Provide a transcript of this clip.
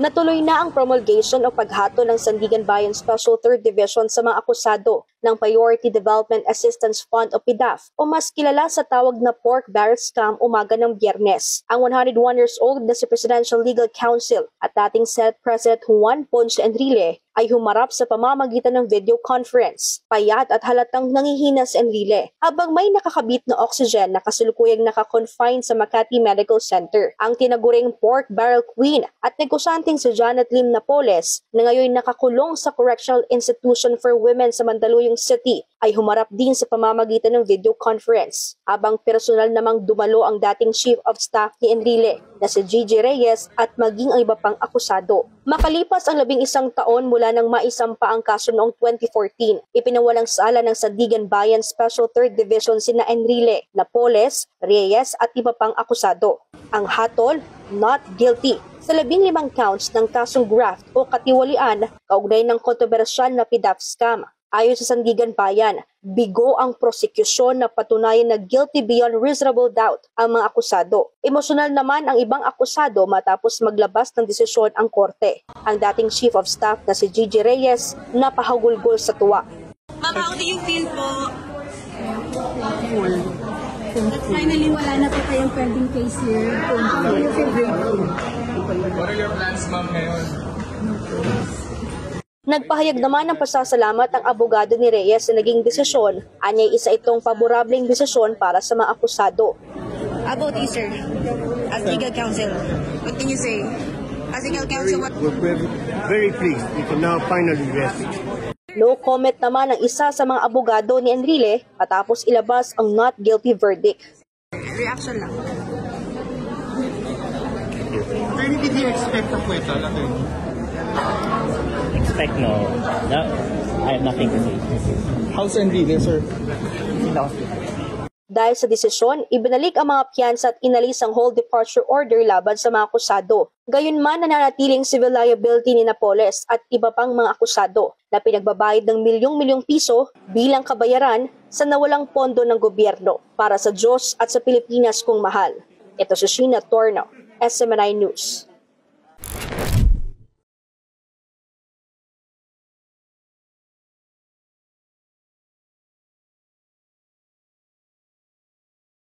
Natuloy na ang promulgation o paghato ng Sandigan Bayan Special 3rd Division sa mga akusado ng Priority Development Assistance Fund o PDAF o mas kilala sa tawag na pork barrel scam umaga ng Biyernes. Ang 101 years old na si Presidential Legal Counsel at dating Senate President Juan Ponce Enrile ay humarap sa pamamagitan ng video conference. Payat at halatang nangihina si Enrile habang may nakakabit na oxygen na kasalukuyang nakakonfine sa Makati Medical Center. Ang tinaguring pork barrel queen at negosyanteng si Janet Lim Napoles na ngayon nakakulong sa Correctional Institution for Women sa Mandaluyong City ay humarap din sa pamamagitan ng video conference. Habang personal namang dumalo ang dating Chief of Staff ni Enrile na si Gigi Reyes at maging ang iba pang akusado. Makalipas ang 11 taon mula nang maisampa ang kaso noong 2014, ipinawalang sala ng Sandigan Bayan Special 3rd Division sina Enrile, Napoles, Reyes at iba pang akusado. Ang hatol, not guilty sa 15 counts ng kasong graft o katiwalian kaugnay ng kontrobersyal na PDAF scam. Ayon sa Sandigan Bayan, bigo ang prosekusyon na patunayan na guilty beyond reasonable doubt ang mga akusado. Emosyonal naman ang ibang akusado matapos maglabas ng desisyon ang korte. Ang dating Chief of Staff na si Gigi Reyes napahagulgol sa tuwa. Ma'am, how do you feel po? That finally wala na po kayong pending case here. How do you feel grateful? What are your plans, ma'am, ngayon? Nagpahayag naman ng pasasalamat ang abogado ni Reyes sa naging desisyon. Anyay isa itong paborableng desisyon para sa mga akusado. About you, sir, as legal counsel, what can you say? As legal counsel, what? We're very pleased. We can now finally rest. No comment naman ang isa sa mga abogado ni Enrile patapos ilabas ang not guilty verdict. Reaction lang. When did you expect the acquittal? Expect no. I have nothing to say. How's Enrile, sir? Dahil sa desisyon, ibinalik ang mga piyansa at inalis ang whole departure order laban sa mga akusado. Gayunman nananatiling civil liability ni Napoles at iba pang mga akusado na pinagbabayad ng milyong-milyong piso bilang kabayaran sa nawalang pondo ng gobyerno para sa Diyos at sa Pilipinas kung mahal. Ito si Sheena Torno, SMNI News.